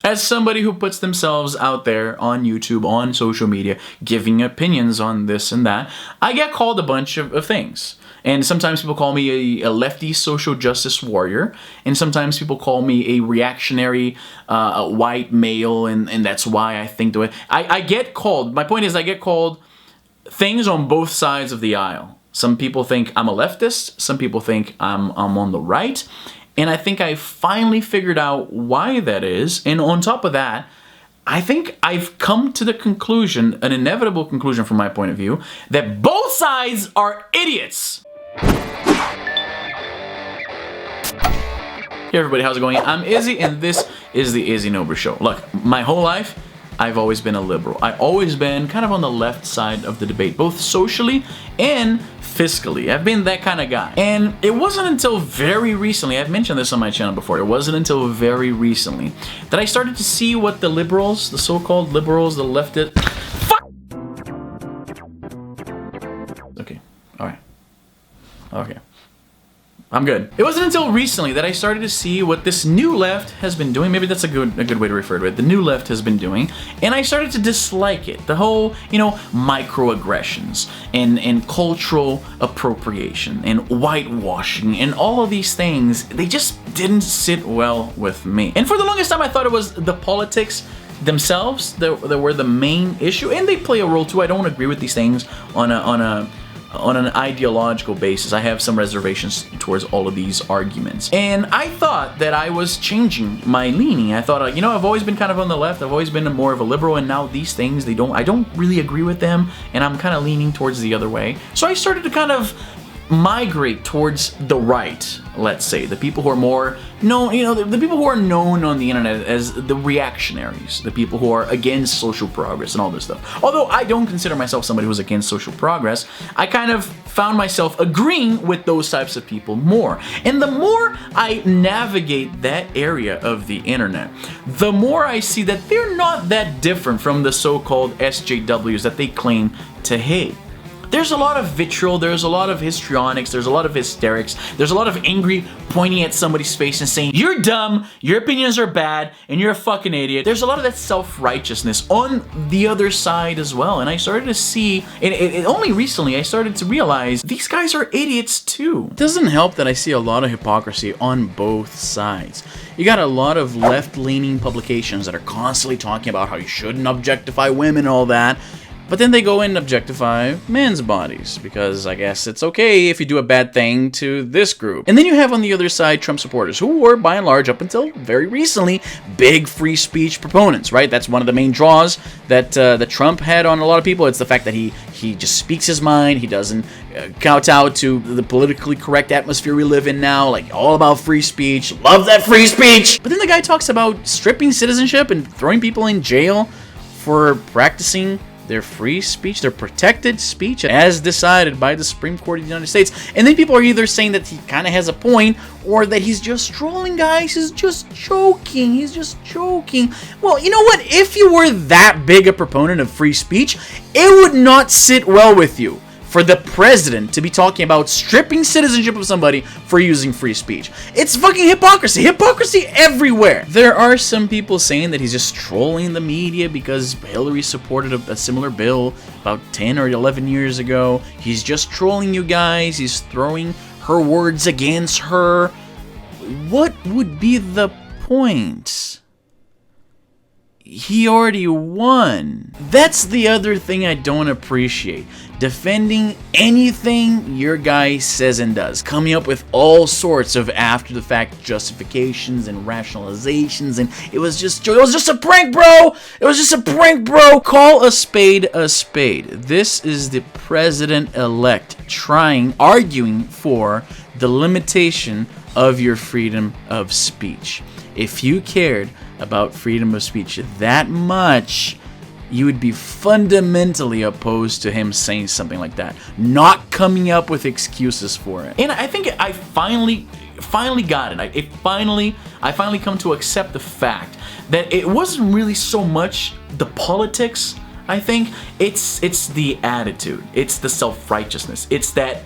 As somebody who puts themselves out there on YouTube, on social media, giving opinions on this and that, I get called a bunch of things. And sometimes people call me a lefty social justice warrior, and sometimes people call me a reactionary white male, and that's why I think the way I get called. My point is, I get called things on both sides of the aisle. Some people think I'm a leftist, some people think I'm on the right, and I think I finally figured out why that is. And on top of that, I think I've come to the conclusion, an inevitable conclusion from my point of view, that both sides are idiots. Hey everybody, how's it going? I'm Izzy, and this is the Izzy Nobre Show. Look, my whole life, I've always been a liberal. I've always been kind of on the left side of the debate, both socially and fiscally. I've been that kind of guy. And it wasn't until very recently, I've mentioned this on my channel before, it wasn't until very recently that I started to see what the liberals, the so-called liberals, the leftist... Okay, alright. Okay. I'm good. It wasn't until recently that I started to see what this new left has been doing. Maybe that's a good way to refer to it. The new left has been doing, and I started to dislike it. The whole, microaggressions and cultural appropriation and whitewashing and all of these things, they just didn't sit well with me. And for the longest time, I thought it was the politics themselves that were the main issue, and they play a role too. I don't agree with these things on an ideological basis. I have some reservations towards all of these arguments. And I thought that I was changing my leaning. I thought, I've always been kind of on the left. I've always been more of a liberal, and now these things, I don't really agree with them, and I'm kind of leaning towards the other way. So I started to kind of migrate towards the right, let's say. The people who are more known, the people who are known on the internet as the reactionaries, the people who are against social progress and all this stuff. Although I don't consider myself somebody who's against social progress, I kind of found myself agreeing with those types of people more. And the more I navigate that area of the internet, the more I see that they're not that different from the so-called SJWs that they claim to hate. There's a lot of vitriol, there's a lot of histrionics, there's a lot of hysterics, there's a lot of angry pointing at somebody's face and saying, you're dumb, your opinions are bad, and you're a fucking idiot. There's a lot of that self-righteousness on the other side as well. And I started to see, and only recently I started to realize, these guys are idiots too. It doesn't help that I see a lot of hypocrisy on both sides. You got a lot of left-leaning publications that are constantly talking about how you shouldn't objectify women and all that. But then they go and objectify men's bodies, because I guess it's okay if you do a bad thing to this group. And then you have on the other side Trump supporters, who were, by and large, up until very recently, big free speech proponents, right? That's one of the main draws that Trump had on a lot of people. It's the fact that he just speaks his mind. He doesn't kowtow to the politically correct atmosphere we live in now, like all about free speech. Love that free speech! But then the guy talks about stripping citizenship and throwing people in jail for practicing their free speech, their protected speech, as decided by the Supreme Court of the United States. And then people are either saying that he kind of has a point, or that he's just trolling, guys. He's just joking. He's just joking. Well, you know what? If you were that big a proponent of free speech, it would not sit well with you for the president to be talking about stripping citizenship of somebody for using free speech. It's fucking hypocrisy. Hypocrisy everywhere. There are some people saying that he's just trolling the media because Hillary supported a similar bill about 10 or 11 years ago. He's just trolling you guys. He's throwing her words against her. What would be the point? He already won. That's the other thing I don't appreciate. Defending anything your guy says and does. Coming up with all sorts of after-the-fact justifications and rationalizations, and it was just a prank, bro! It was just a prank, bro! Call a spade a spade. This is the president-elect arguing for the limitation of your freedom of speech. If you cared about freedom of speech that much, you would be fundamentally opposed to him saying something like that, not coming up with excuses for it. And I think I finally got it. I finally come to accept the fact that it wasn't really so much the politics. I think it's the attitude, it's the self-righteousness, it's that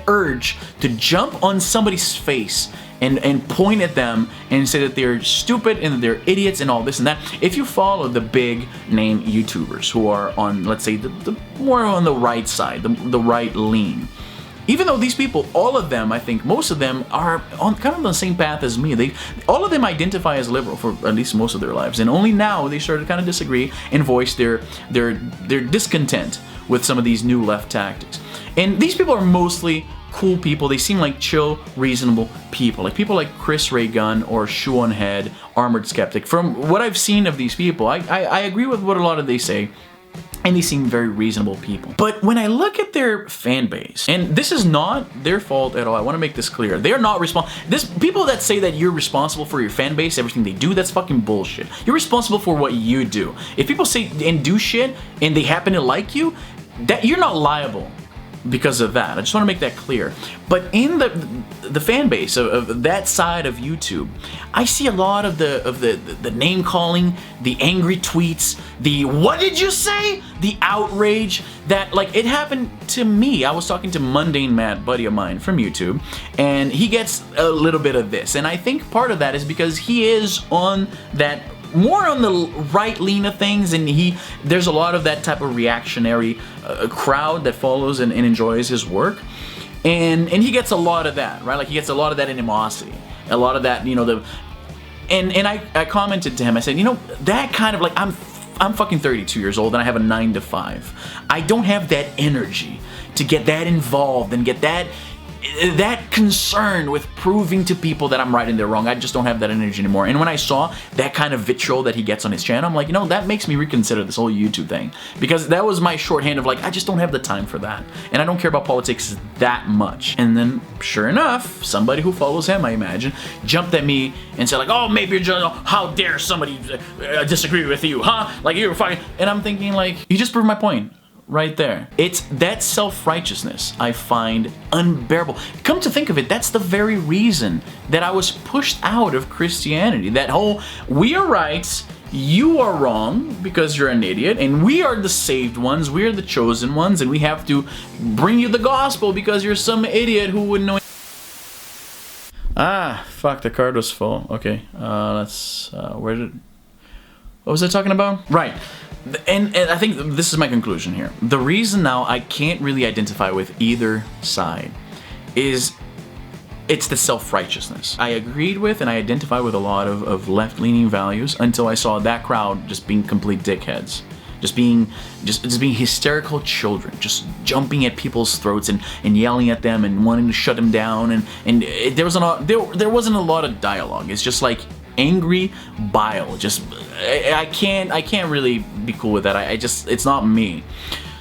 urge to jump on somebody's face and point at them and say that they're stupid and that they're idiots and all this and that. If you follow the big name YouTubers who are on, let's say, the more on the right side, the right lean, even though these people, all of them, I think most of them are on kind of the same path as me. All of them identify as liberal for at least most of their lives, and only now they start to kind of disagree and voice their discontent with some of these new left tactics. And these people are mostly cool people. They seem like chill, reasonable people. Like people like Chris Ray Gunn or Shoe on Head, Armored Skeptic. From what I've seen of these people, I agree with what a lot of they say. And they seem very reasonable people. But when I look at their fan base, and this is not their fault at all, I want to make this clear. They are not people that say that you're responsible for your fan base, everything they do, that's fucking bullshit. You're responsible for what you do. If people say and do shit and they happen to like you, that you're not liable because of that. I just want to make that clear. But in the fan base of that side of YouTube, I see a lot of the name calling, the angry tweets, the what did you say? The outrage that, like, it happened to me. I was talking to Mundane Matt, buddy of mine from YouTube, and he gets a little bit of this. And I think part of that is because he is on that more on the right lean of things, and there's a lot of that type of reactionary crowd that follows and enjoys his work, and he gets a lot of that, right? Like he gets a lot of that animosity, a lot of that, you know, and I commented to him, I said, you know, that kind of, like, I'm fucking 32 years old and I have a 9 to 5. I don't have that energy to get that involved and get that concerned with proving to people that I'm right and they're wrong. I just don't have that energy anymore. And when I saw that kind of vitriol that he gets on his channel, I'm like, you know, that makes me reconsider this whole YouTube thing. Because that was my shorthand of, like, I just don't have the time for that. And I don't care about politics that much. And then, sure enough, somebody who follows him, I imagine, jumped at me and said, like, oh, maybe you're just, how dare somebody disagree with you, huh? Like, you're fine. And I'm thinking, like, you just proved my point. Right there. It's that self-righteousness I find unbearable. Come to think of it, that's the very reason that I was pushed out of Christianity. That whole, we are right, you are wrong because you're an idiot, and we are the saved ones, we are the chosen ones, and we have to bring you the gospel because you're some idiot who wouldn't know. Ah, fuck, the card was full. Okay, let's, what was I talking about? Right. And I think this is my conclusion here. The reason now I can't really identify with either side is it's the self-righteousness. I agreed with and I identify with a lot of left-leaning values until I saw that crowd just being complete dickheads. Just being hysterical children, just jumping at people's throats and yelling at them and wanting to shut them down, and there wasn't a lot of dialogue. It's just like angry bile. Just I can't really be cool with that. It's not me.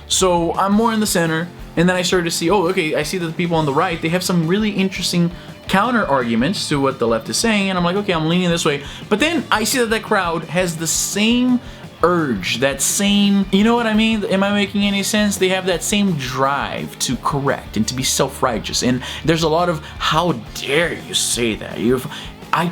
So I'm more in the center, and then I started to see, oh, okay, I see that the people on the right, they have some really interesting counter arguments to what the left is saying, and I'm like, okay, I'm leaning this way. But then I see that that crowd has the same urge, that same, you know what I mean? Am I making any sense? They have that same drive to correct and to be self-righteous, and there's a lot of, how dare you say that?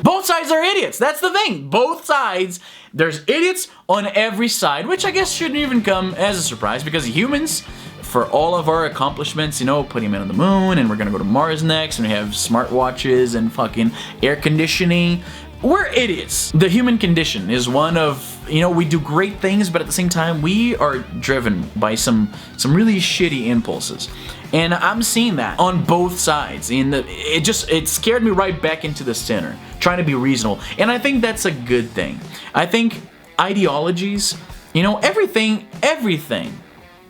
Both sides are idiots. That's the thing. Both sides, there's idiots on every side, which I guess shouldn't even come as a surprise because humans, for all of our accomplishments, you know, putting men on the moon, and we're gonna go to Mars next, and we have smartwatches and fucking air conditioning, we're idiots. The human condition is one of, you know, we do great things, but at the same time, we are driven by some really shitty impulses. And I'm seeing that on both sides. It scared me right back into the center, trying to be reasonable. And I think that's a good thing. I think ideologies, you know, everything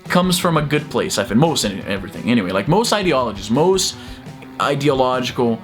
comes from a good place. I think everything. Anyway, like most ideologies, most ideological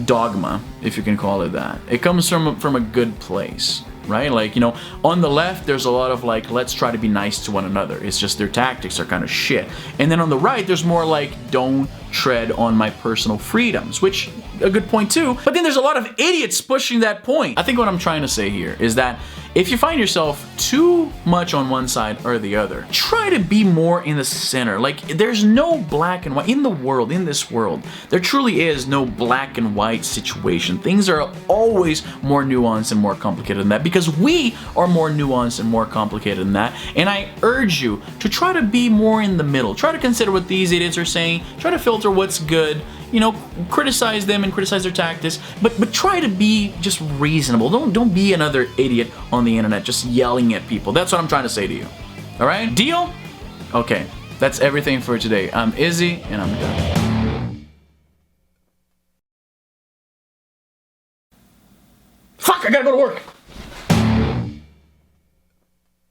dogma, if you can call it that, it comes from a good place, right? Like, you know, on the left there's a lot of like, let's try to be nice to one another. It's just their tactics are kind of shit. And then on the right there's more like, don't tread on my personal freedoms, which a good point too. But then there's a lot of idiots pushing that point. I think what I'm trying to say here is that if you find yourself too much on one side or the other, try to be more in the center. Like, there's no black and white in this world. There truly is no black and white situation. Things are always more nuanced and more complicated than that because we are more nuanced and more complicated than that. And I urge you to try to be more in the middle. Try to consider what these idiots are saying. Try to filter what's good you know, criticize them and criticize their tactics, but try to be just reasonable. Don't be another idiot on the internet just yelling at people. That's what I'm trying to say to you. All right? Deal? Okay. That's everything for today. I'm Izzy, and I'm done. Fuck, I gotta go to work.